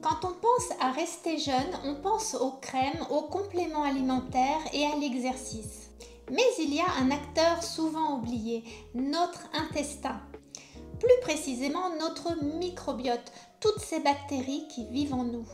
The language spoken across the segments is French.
Quand on pense à rester jeune, on pense aux crèmes, aux compléments alimentaires et à l'exercice. Mais il y a un acteur souvent oublié, notre intestin. Plus précisément, notre microbiote, toutes ces bactéries qui vivent en nous.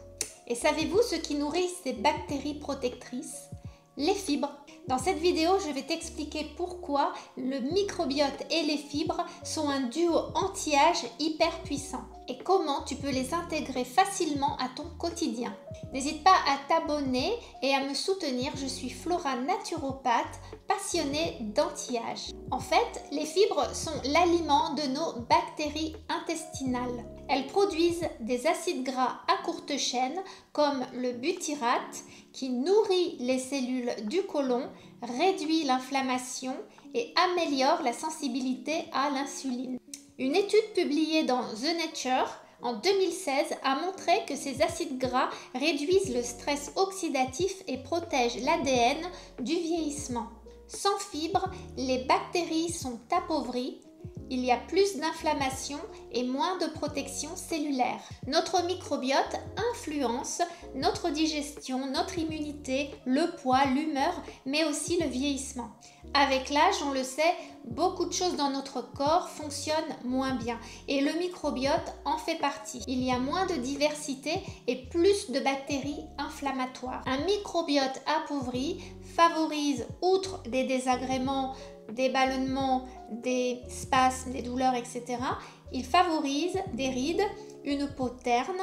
Et savez-vous ce qui nourrit ces bactéries protectrices? Les fibres. Dans cette vidéo, je vais t'expliquer pourquoi le microbiote et les fibres sont un duo anti-âge hyper puissant et comment tu peux les intégrer facilement à ton quotidien. N'hésite pas à t'abonner et à me soutenir, je suis Flora naturopathe, passionnée d'anti-âge. En fait, les fibres sont l'aliment de nos bactéries intestinales. Elles produisent des acides gras à courte chaîne comme le butyrate qui nourrit les cellules du côlon, réduit l'inflammation et améliore la sensibilité à l'insuline. Une étude publiée dans The Nature en 2016 a montré que ces acides gras réduisent le stress oxydatif et protègent l'ADN du vieillissement. Sans fibres, les bactéries sont appauvries. Il y a plus d'inflammation et moins de protection cellulaire. Notre microbiote influence notre digestion, notre immunité, le poids, l'humeur, mais aussi le vieillissement. Avec l'âge, on le sait, beaucoup de choses dans notre corps fonctionnent moins bien et le microbiote en fait partie. Il y a moins de diversité et plus de bactéries inflammatoires. Un microbiote appauvri favorise, outre des désagréments, des ballonnements, des spasmes, des douleurs, etc. Il favorise des rides, une peau terne,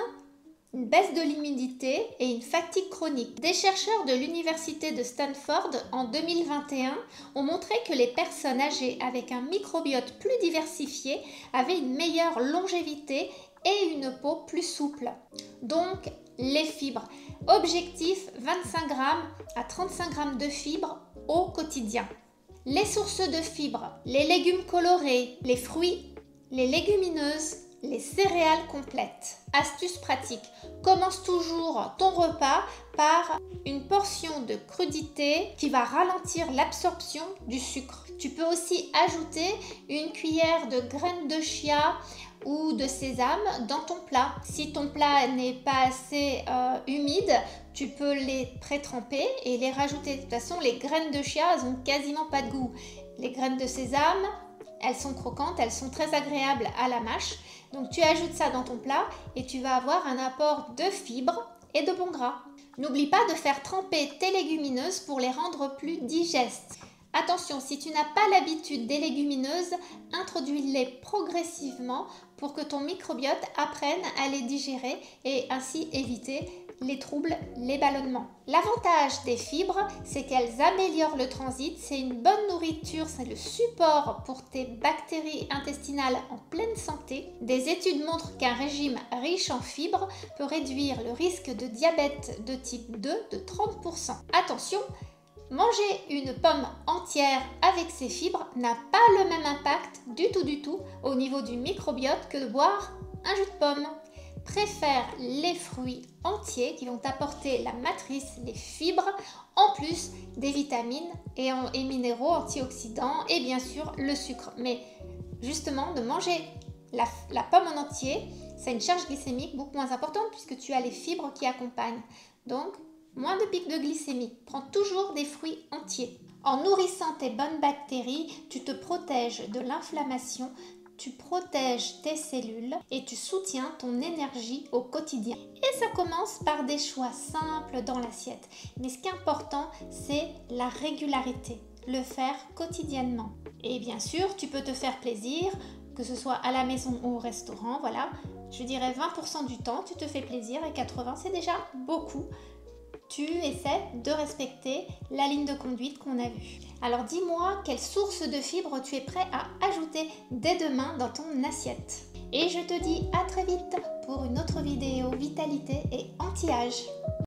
une baisse de l'humidité et une fatigue chronique. Des chercheurs de l'université de Stanford en 2021 ont montré que les personnes âgées avec un microbiote plus diversifié avaient une meilleure longévité et une peau plus souple. Donc, les fibres. Objectif 25 g à 35 g de fibres au quotidien. Les sources de fibres, les légumes colorés, les fruits, les légumineuses, les céréales complètes. Astuce pratique, commence toujours ton repas par une portion de crudité qui va ralentir l'absorption du sucre. Tu peux aussi ajouter une cuillère de graines de chia ou de sésame dans ton plat. Si ton plat n'est pas assez humide, tu peux les pré-tremper et les rajouter. De toute façon, les graines de chia, elles n'ont quasiment pas de goût. Les graines de sésame, elles sont croquantes, elles sont très agréables à la mâche. Donc tu ajoutes ça dans ton plat et tu vas avoir un apport de fibres et de bons gras. N'oublie pas de faire tremper tes légumineuses pour les rendre plus digestes. Attention, si tu n'as pas l'habitude des légumineuses, introduis-les progressivement pour que ton microbiote apprenne à les digérer et ainsi éviter les troubles, les ballonnements. L'avantage des fibres, c'est qu'elles améliorent le transit, c'est une bonne nourriture, c'est le support pour tes bactéries intestinales en pleine santé. Des études montrent qu'un régime riche en fibres peut réduire le risque de diabète de type 2 de 30%. Attention, manger une pomme entière avec ses fibres n'a pas le même impact du tout au niveau du microbiote que de boire un jus de pomme. Préfère les fruits entiers qui vont t'apporter la matrice, les fibres, en plus des vitamines et minéraux, antioxydants et bien sûr le sucre. Mais justement, de manger la pomme en entier, ça a une charge glycémique beaucoup moins importante puisque tu as les fibres qui accompagnent. Donc, moins de pics de glycémie. Prends toujours des fruits entiers. En nourrissant tes bonnes bactéries, tu te protèges de l'inflammation, tu protèges tes cellules et tu soutiens ton énergie au quotidien. Et ça commence par des choix simples dans l'assiette. Mais ce qui est important, c'est la régularité, le faire quotidiennement. Et bien sûr, tu peux te faire plaisir, que ce soit à la maison ou au restaurant, voilà. Je dirais 20% du temps, tu te fais plaisir et 80%, c'est déjà beaucoup. Tu essaies de respecter la ligne de conduite qu'on a vue. Alors dis-moi quelle source de fibres tu es prêt à ajouter dès demain dans ton assiette. Et je te dis à très vite pour une autre vidéo vitalité et anti-âge.